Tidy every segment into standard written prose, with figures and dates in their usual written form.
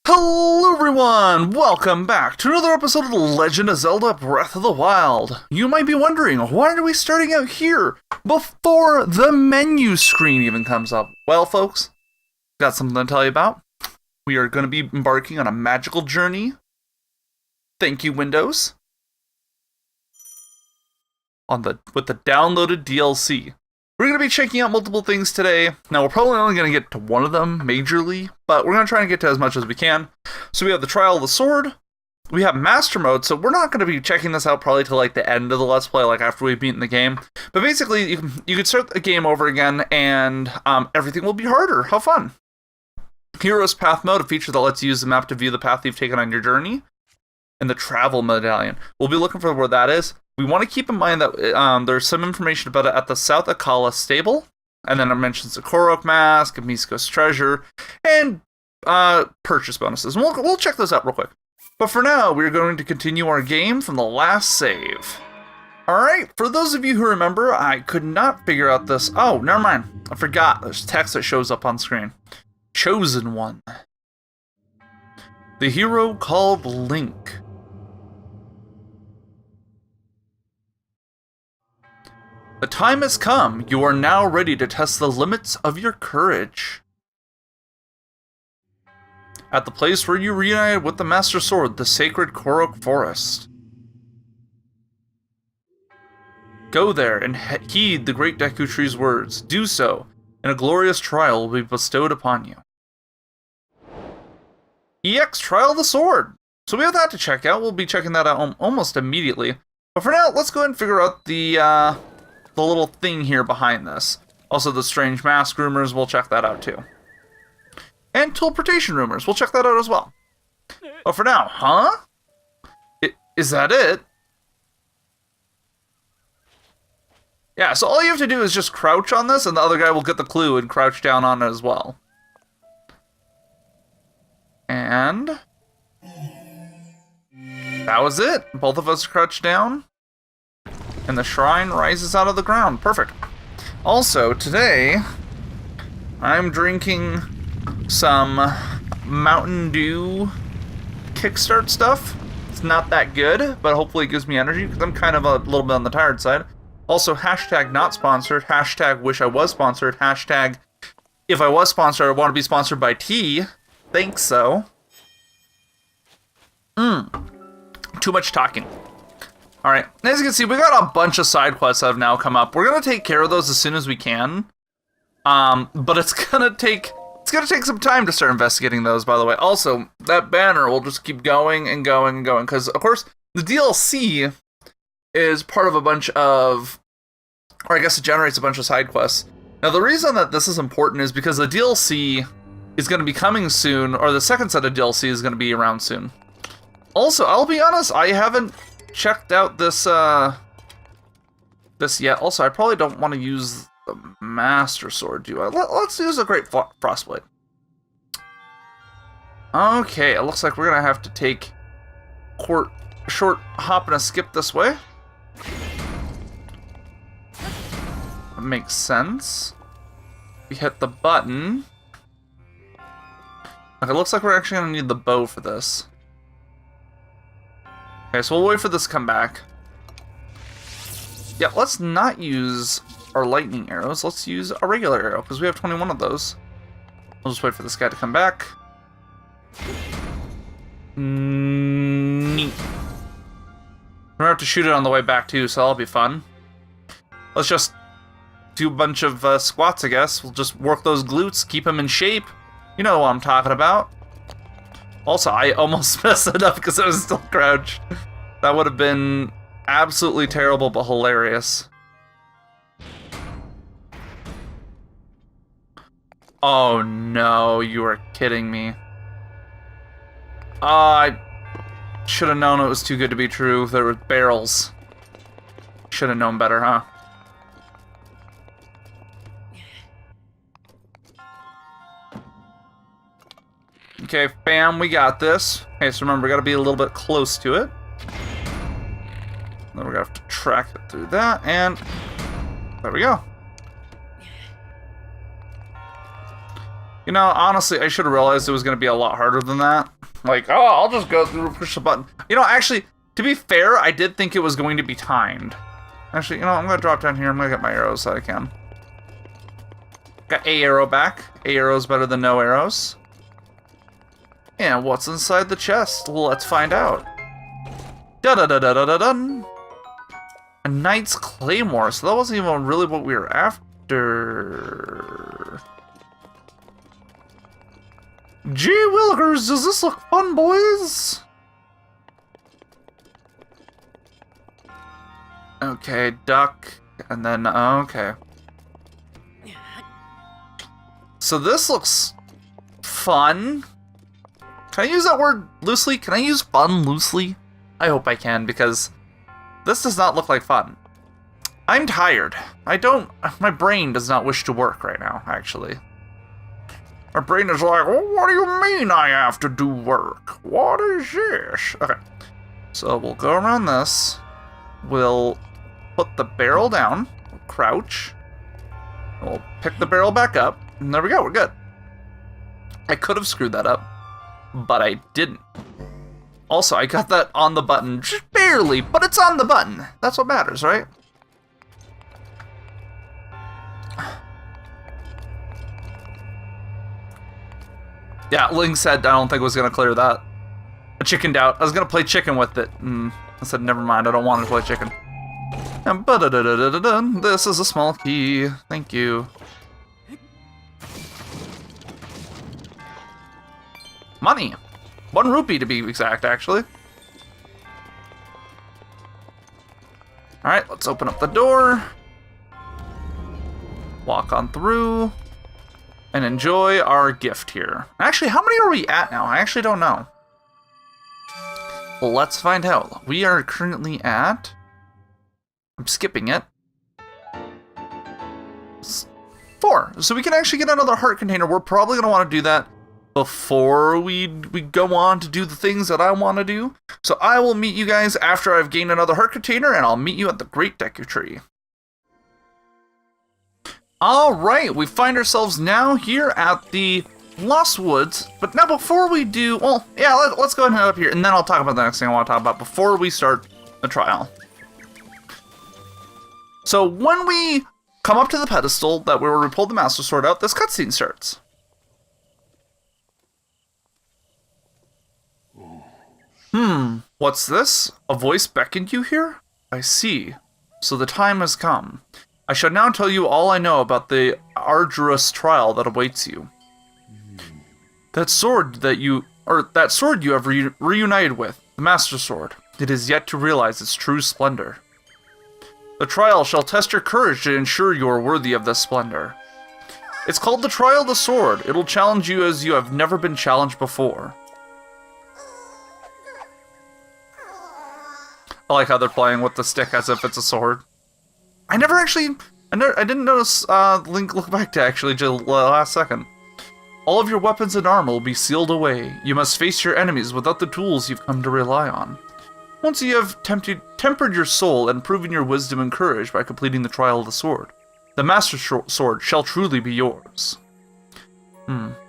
Hello everyone! Welcome back to another episode of The Legend of Zelda Breath of the Wild. You might be wondering, why are we starting out here before the menu screen even comes up? Well, folks, got something to tell you about. We are going to be embarking on a magical journey. Thank you, Windows. With the downloaded DLC. We're going to be checking out multiple things today. Now, we're probably only going to get to one of them majorly, but we're going to try and get to as much as we can. So we have the Trial of the Sword. We have Master Mode, so we're not going to be checking this out probably till like the end of the Let's Play, like after we've beaten the game. But basically, you can start the game over again, and everything will be harder. How fun. Hero's Path Mode, a feature that lets you use the map to view the path you've taken on your journey. And the Travel Medallion. We'll be looking for where that is. We want to keep in mind that there's some information about it at the South Akala stable. And then it mentions the Korok Mask, Misko's Treasure, and purchase bonuses. And we'll check those out real quick. But for now, we're going to continue our game from the last save. Alright, for those of you who remember, I could not figure out this. Oh, never mind. I forgot. There's text that shows up on screen. Chosen One. The hero called Link. The time has come. You are now ready to test the limits of your courage. At the place where you reunited with the Master Sword, the sacred Korok Forest. Go there and heed the great Deku Tree's words. Do so, and a glorious trial will be bestowed upon you. EX Trial of the Sword. So we have that to check out. We'll be checking that out almost immediately. But for now, let's go ahead and figure out the little thing here behind this. Also, the strange mask rumors, we'll check that out too. And teleportation rumors, we'll check that out as well. But for now, huh? Is that it? Yeah, so all you have to do is just crouch on this, and the other guy will get the clue and crouch down on it as well. And that was it. Both of us crouched down. And the shrine rises out of the ground. Perfect. Also, today, I'm drinking some Mountain Dew Kickstart stuff. It's not that good, but hopefully it gives me energy, because I'm kind of a little bit on the tired side. Also, hashtag not sponsored, hashtag wish I was sponsored, hashtag if I was sponsored, I want to be sponsored by tea. Thanks, so. Too much talking. Alright, as you can see, we got a bunch of side quests that have now come up. We're gonna take care of those as soon as we can. But it's gonna take some time to start investigating those, by the way. Also, that banner will just keep going and going and going, because, of course, the DLC is part of a bunch of, or I guess it generates a bunch of side quests. Now, the reason that this is important is because the DLC is going to be coming soon, or the second set of DLC is going to be around soon. Also, I'll be honest, I haven't checked out this yet. Also, I probably don't want to use the Master Sword, do I? Let's use a Great Frostblade. Okay, it looks like we're gonna have to take a short hop and a skip this way. That makes sense. We hit the button. Okay, it looks like we're actually gonna need the bow for this. Okay, so we'll wait for this to come back. Yeah, let's not use our lightning arrows. Let's use a regular arrow, because we have 21 of those. We'll just wait for this guy to come back. Neat. We're gonna have to shoot it on the way back, too, so that'll be fun. Let's just do a bunch of squats, I guess. We'll just work those glutes, keep them in shape. You know what I'm talking about. Also, I almost messed it up because I was still crouched. That would have been absolutely terrible, but hilarious. Oh no, you are kidding me. I should have known it was too good to be true. There were barrels. Should have known better, huh? Okay, bam, we got this. Okay, so remember, we gotta be a little bit close to it. Then we're gonna have to track it through that, and there we go. You know, honestly, I should have realized it was going to be a lot harder than that. Like, oh, I'll just go through and push the button. You know, actually, to be fair, I did think it was going to be timed. Actually, you know, I'm going to drop down here. I'm going to get my arrows so I can. Got a arrow back. A arrow's better than no arrows. And what's inside the chest? Let's find out. Da-da-da-da-da-da-dun. A knight's claymore. So that wasn't even really what we were after. Gee willikers, does this look fun, boys? Okay, duck, and then, okay. So this looks fun. Can I use that word loosely? Can I use fun loosely? I hope I can, because this does not look like fun. I'm tired. My brain does not wish to work right now, actually. My brain is like, well, what do you mean I have to do work? What is this? Okay, so we'll go around this. We'll put the barrel down, we'll crouch. We'll pick the barrel back up, and there we go, we're good. I could have screwed that up, but I didn't. Also, I got that on the button, just barely, but it's on the button. That's what matters, right? Yeah, Ling said I don't think it was going to clear that. I chickened out. I was going to play chicken with it. I said, never mind, I don't want to play chicken. This is a small key. Thank you. Money. 1 rupee to be exact, actually. Alright, let's open up the door. Walk on through. And enjoy our gift here. Actually, how many are we at now? I actually don't know. Well, let's find out. We are currently at... I'm skipping it. 4. So we can actually get another heart container. We're probably going to want to do that before we go on to do the things that I want to do. So I will meet you guys after I've gained another heart container, and I'll meet you at the Great Deku Tree. Alright, we find ourselves now here at the Lost Woods, but now before we do, well, yeah, let's go ahead and head up here, and then I'll talk about the next thing I want to talk about before we start the trial. So when we come up to the pedestal that where we pulled the Master Sword out, this cutscene starts. What's this? A voice beckoned you here? I see. So the time has come. I shall now tell you all I know about the arduous trial that awaits you. That sword you have reunited with, the Master Sword, it is yet to realize its true splendor. The trial shall test your courage to ensure you are worthy of this splendor. It's called the Trial of the Sword. It'll challenge you as you have never been challenged before. I like how they're playing with the stick as if it's a sword. I didn't notice Link look back to actually till the last second. All of your weapons and armor will be sealed away. You must face your enemies without the tools you've come to rely on. Once you have tempered your soul and proven your wisdom and courage by completing the Trial of the Sword, the Master Sword shall truly be yours.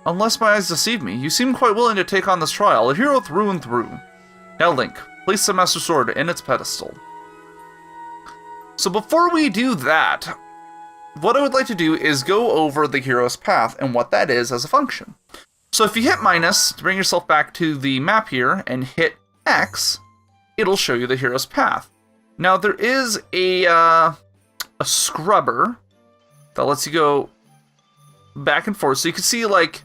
Unless my eyes deceive me, you seem quite willing to take on this trial, a hero through and through. Now Link, place the Master Sword in its pedestal. So before we do that, what I would like to do is go over the hero's path and what that is as a function. So if you hit minus to bring yourself back to the map here and hit X, it'll show you the hero's path. Now there is a scrubber that lets you go back and forth, so you can see like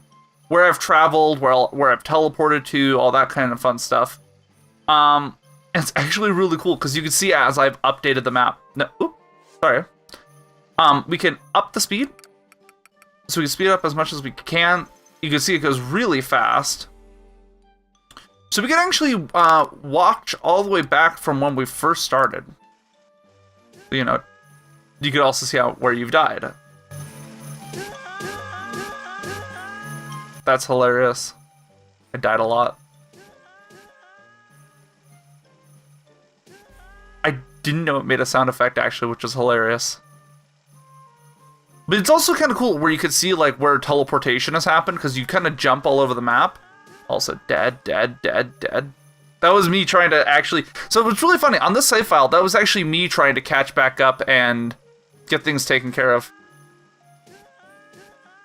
where I've traveled, where I've teleported to, all that kind of fun stuff. It's actually really cool because you can see as I've updated the map. No, oops, sorry. We can up the speed, so we can speed up as much as we can. You can see it goes really fast. So we can actually watch all the way back from when we first started. You know, you could also see where you've died. That's hilarious. I died a lot. I didn't know it made a sound effect actually, which is hilarious. But it's also kind of cool where you could see like where teleportation has happened because you kind of jump all over the map. Also, dead. That was me trying to actually... So it's really funny. On this save file, that was actually me trying to catch back up and get things taken care of.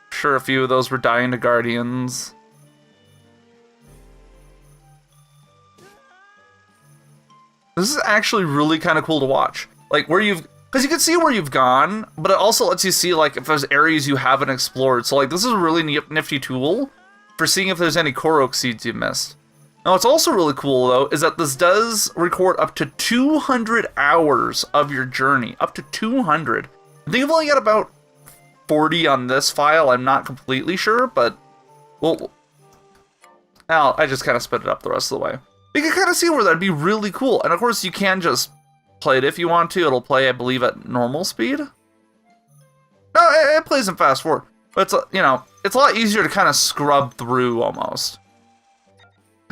Sure, a few of those were dying to Guardians. This is actually really kind of cool to watch. Like, where you've... Because you can see where you've gone, but it also lets you see, like, if there's areas you haven't explored. So, like, this is a really nifty tool for seeing if there's any Korok seeds you missed. Now, what's also really cool, though, is that this does record up to 200 hours of your journey. Up to 200. I think I've only got about 40 on this file. I'm not completely sure, but... Well... Now, I just kind of sped it up the rest of the way. You can kind of see where that'd be really cool. And, of course, you can just play it if you want to. It'll play, I believe, at normal speed. No, it plays in fast forward. But, it's, you know, it's a lot easier to kind of scrub through, almost.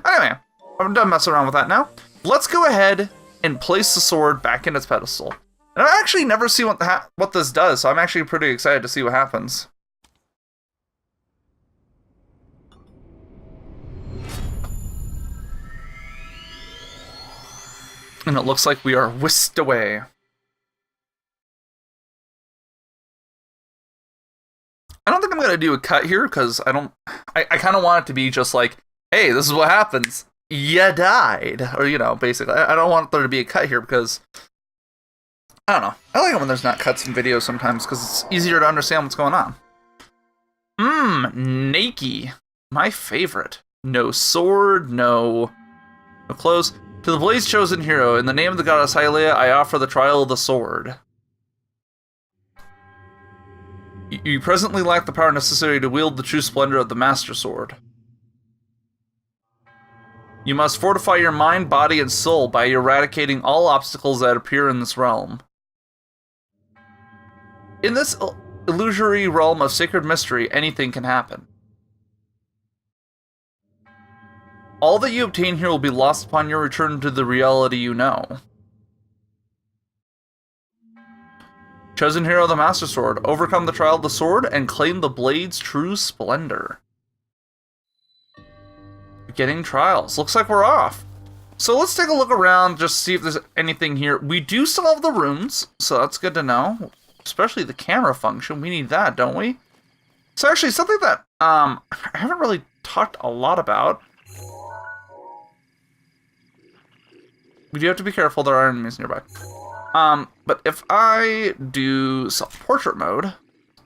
Anyway, I'm done messing around with that now. Let's go ahead and place the sword back in its pedestal. And I've actually never seen what this does, so I'm actually pretty excited to see what happens. And it looks like we are whisked away. I don't think I'm going to do a cut here, because I kind of want it to be just like, hey, this is what happens. You died. Or, you know, basically. I don't want there to be a cut here because, I don't know. I like it when there's not cuts in videos sometimes because it's easier to understand what's going on. Nike. My favorite. No sword, no clothes. To the Blade's chosen hero, in the name of the goddess Hylia, I offer the trial of the sword. You presently lack the power necessary to wield the true splendor of the Master Sword. You must fortify your mind, body, and soul by eradicating all obstacles that appear in this realm. In this illusory realm of sacred mystery, anything can happen. All that you obtain here will be lost upon your return to the reality you know. Chosen hero of the Master Sword, overcome the trial of the sword and claim the blade's true splendor. Getting trials. Looks like we're off. So let's take a look around, just see if there's anything here. We do still have the rooms, so that's good to know. Especially the camera function. We need that, don't we? So actually, something that I haven't really talked a lot about. We do have to be careful, there are enemies nearby. But if I do self-portrait mode,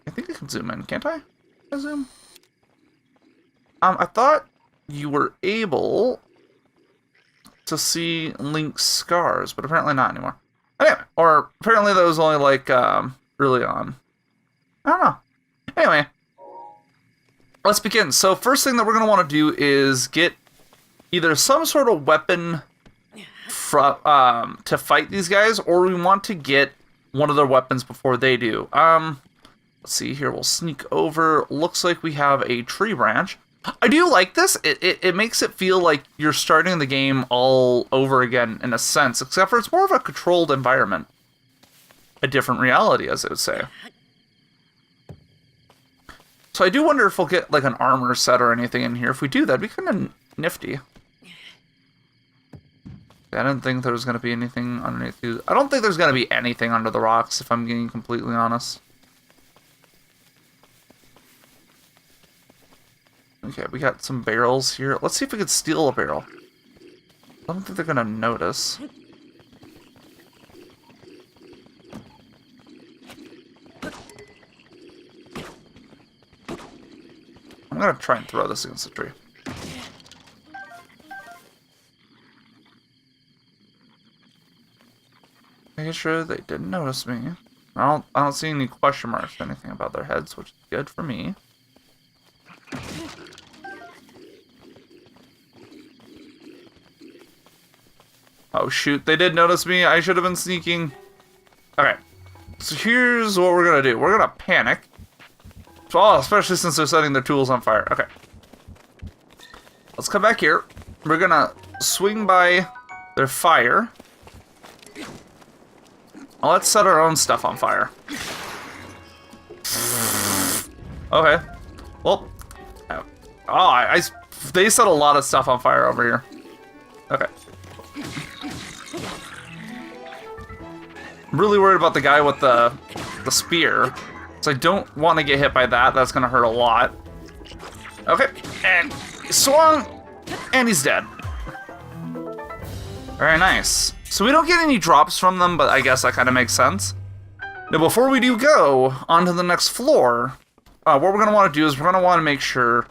I think I can zoom in, can't I? Can I zoom? I thought you were able to see Link's scars, but apparently not anymore. Anyway, or apparently that was only like early on. I don't know. Anyway, let's begin. So first thing that we're going to want to do is get either some sort of weapon to fight these guys, or we want to get one of their weapons before they do. Let's see here. We'll sneak over. Looks like we have a tree branch. I do like this. It makes it feel like you're starting the game all over again in a sense, except for it's more of a controlled environment. A different reality, as I would say. So I do wonder if we'll get like an armor set or anything in here. If we do, that'd be kind of nifty. I didn't think there was going to be anything underneath these. I don't think there's going to be anything under the rocks, if I'm being completely honest. Okay, we got some barrels here. Let's see if we can steal a barrel. I don't think they're gonna notice. I'm gonna try and throw this against the tree. Making sure they didn't notice me. I don't see any question marks or anything about their heads, which is good for me. Oh shoot, they did notice me. I should have been sneaking. Okay, so here's what we're gonna do. We're gonna panic. Oh, especially since they're setting their tools on fire. Okay. Let's come back here. We're gonna swing by their fire. Let's set our own stuff on fire. Okay. Well. Oh, they set a lot of stuff on fire over here. Okay. I'm really worried about the guy with the spear. So I don't want to get hit by that. That's going to hurt a lot. Okay. And he swung. And he's dead. Very nice. So we don't get any drops from them, but I guess that kind of makes sense. Now, before we do go on to the next floor, what we're going to want to do is we're going to want to make sure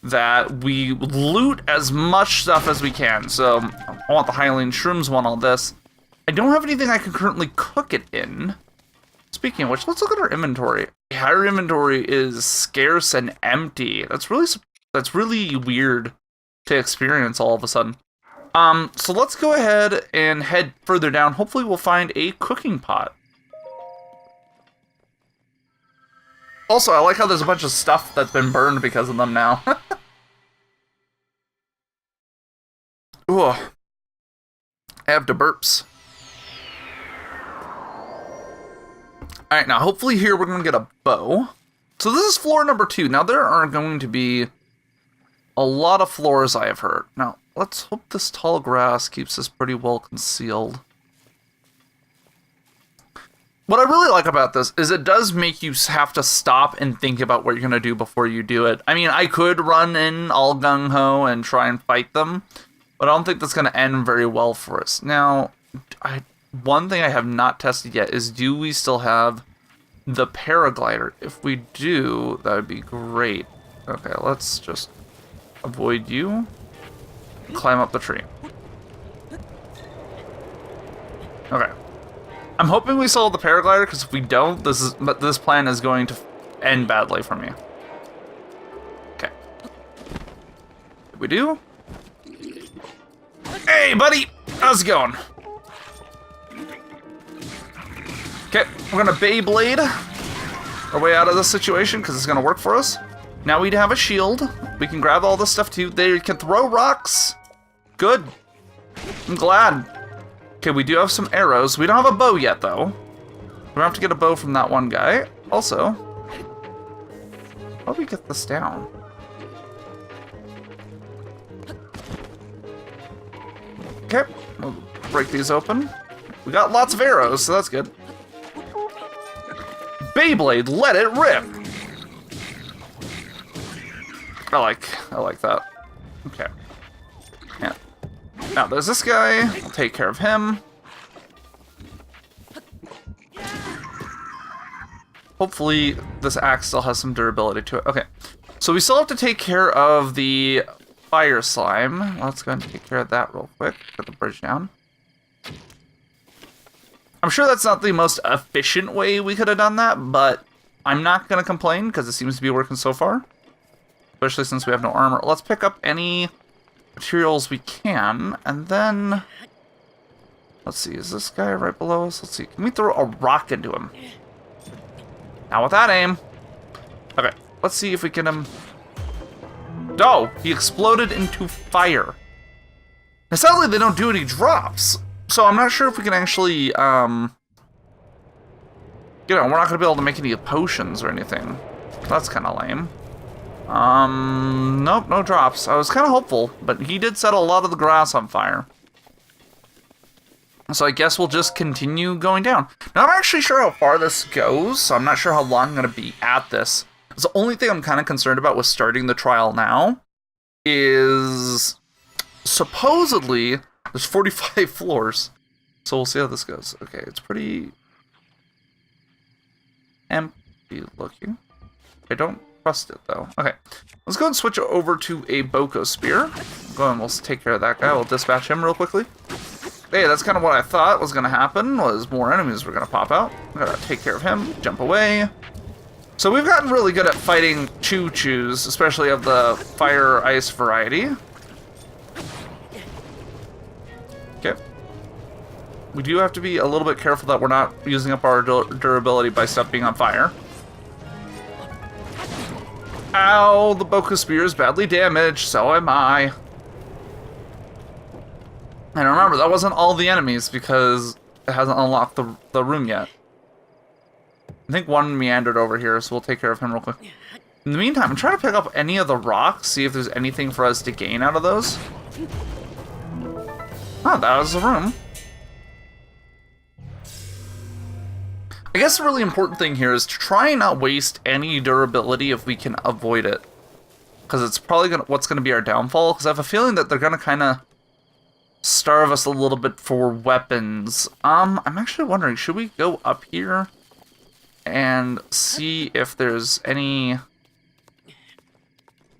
that we loot as much stuff as we can. So I want the Hylian Shrooms, want all this. I don't have anything I can currently cook it in. Speaking of which, let's look at our inventory. Our inventory is scarce and empty. That's really weird to experience all of a sudden. So let's go ahead and head further down. Hopefully we'll find a cooking pot. Also, I like how there's a bunch of stuff that's been burned because of them now. Ooh. I have the burps. Alright, now hopefully here we're going to get a bow. So this is floor number 2. Now there are going to be a lot of floors, I have heard. Now, let's hope this tall grass keeps this pretty well concealed. What I really like about this is it does make you have to stop and think about what you're going to do before you do it. I mean, I could run in all gung-ho and try and fight them, but I don't think that's going to end very well for us. Now, one thing I have not tested yet is, do we still have the paraglider? If we do, that would be great. Okay, let's just avoid you. Climb up the tree. Okay. I'm hoping we solve the paraglider, because if we don't, this plan is going to end badly for me. Okay. We do? Hey, buddy! How's it going? Okay, we're gonna Beyblade our way out of this situation, because it's gonna work for us. Now we have a shield. We can grab all this stuff too. They can throw rocks. Good. I'm glad. Okay, we do have some arrows. We don't have a bow yet, though. We're gonna have to get a bow from that one guy. Also, how do we get this down? Okay, we'll break these open. We got lots of arrows, so that's good. Beyblade, let it rip! I like that. Okay. Yeah. Now there's this guy. I'll take care of him. Hopefully this axe still has some durability to it. Okay. So we still have to take care of the fire slime. Let's go and take care of that real quick. Put the bridge down. I'm sure that's not the most efficient way we could have done that, but I'm not going to complain because it seems to be working so far. Especially since we have no armor. Let's pick up any materials we can, and then let's see, is this guy right below us? Let's see, can we throw a rock into him? Now with that aim. Okay, let's see if we can oh, he exploded into fire. Now sadly they don't do any drops, so I'm not sure if we can actually you know, we're not gonna be able to make any potions or anything. That's kind of lame. Nope, no drops. I was kind of hopeful, but he did set a lot of the grass on fire. So I guess we'll just continue going down. Now, I'm not actually sure how far this goes, so I'm not sure how long I'm going to be at this. The only thing I'm kind of concerned about with starting the trial now is supposedly there's 45 floors. So we'll see how this goes. Okay, it's pretty empty looking. I don't trust it though. Okay, let's go and switch over to a Boko Spear. Go and we'll take care of that guy. We'll dispatch him real quickly. Hey, that's kind of what I thought was going to happen, was more enemies were going to pop out. I'm going to take care of him, jump away. So we've gotten really good at fighting choo-choos, especially of the fire-ice variety. Okay. We do have to be a little bit careful that we're not using up our durability by stuff being on fire. Ow, the Boko Spear is badly damaged, so am I. And remember, that wasn't all the enemies because it hasn't unlocked the room yet. I think one meandered over here, so we'll take care of him real quick. In the meantime, I'm trying to pick up any of the rocks, see if there's anything for us to gain out of those. Oh, that was the room. I guess the really important thing here is to try and not waste any durability if we can avoid it. Because it's probably what's going to be our downfall, because I have a feeling that they're going to kind of starve us a little bit for weapons. I'm actually wondering, should we go up here and see if there's any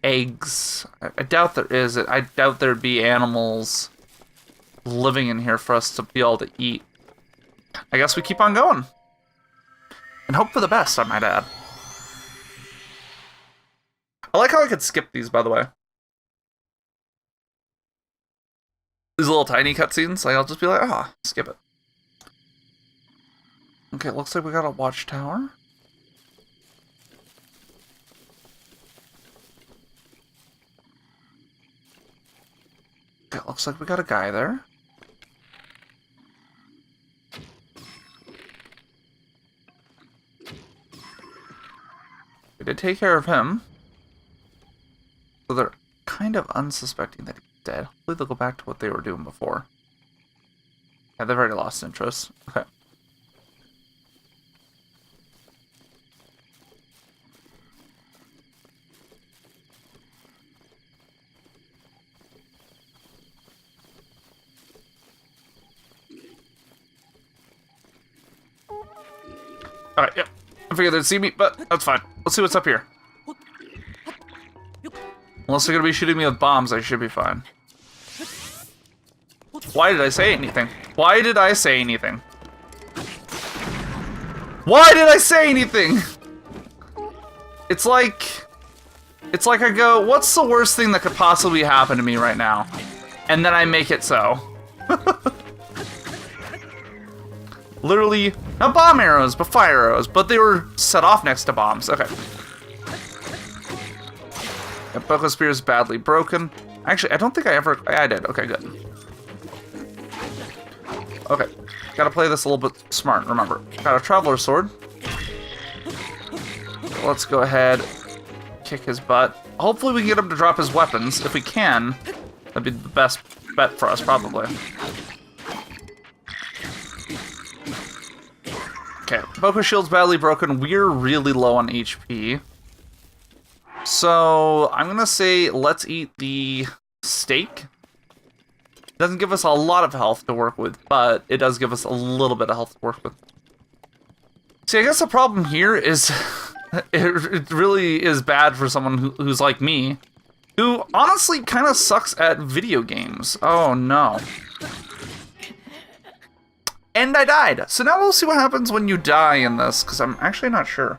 eggs? I doubt there is. I doubt there'd be animals living in here for us to be able to eat. I guess we keep on going. And hope for the best, I might add. I like how I could skip these, by the way. These little tiny cutscenes, like I'll just be like, ah, skip it. Okay, it looks like we got a watchtower. Okay, it looks like we got a guy there. We did take care of him. So they're kind of unsuspecting that he's dead. Hopefully they'll go back to what they were doing before. Yeah, they've already lost interest. Okay. Alright, yep. I figured they'd see me, but that's fine. Let's see what's up here. Unless they're gonna be shooting me with bombs, I should be fine. Why did I say anything? Why did I say anything? Why did I say anything? It's like I go, what's the worst thing that could possibly happen to me right now? And then I make it so. Literally, not bomb arrows, but fire arrows. But they were set off next to bombs. Okay. Yeah, Buckle Spear is badly broken. Actually, I don't think I did. Okay, good. Okay. Gotta play this a little bit smart, remember. Got a Traveler Sword. Let's go ahead, kick his butt. Hopefully we can get him to drop his weapons. If we can, that'd be the best bet for us, probably. Okay, Boko Shield's badly broken. We're really low on HP. So, I'm gonna say let's eat the steak. Doesn't give us a lot of health to work with, but it does give us a little bit of health to work with. See, I guess the problem here is it really is bad for someone who's like me, who honestly kind of sucks at video games. Oh no. And I died. So now we'll see what happens when you die in this, because I'm actually not sure.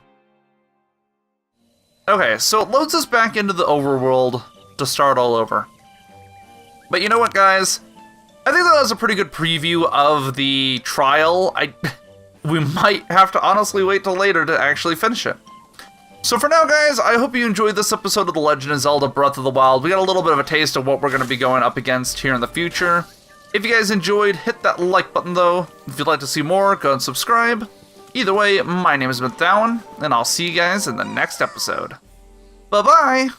Okay, so it loads us back into the overworld to start all over. But you know what, guys? I think that was a pretty good preview of the trial. We might have to honestly wait till later to actually finish it. So for now, guys, I hope you enjoyed this episode of The Legend of Zelda Breath of the Wild. We got a little bit of a taste of what we're going to be going up against here in the future. If you guys enjoyed, hit that like button, though. If you'd like to see more, go and subscribe. Either way, my name has been Thowan, and I'll see you guys in the next episode. Bye-bye!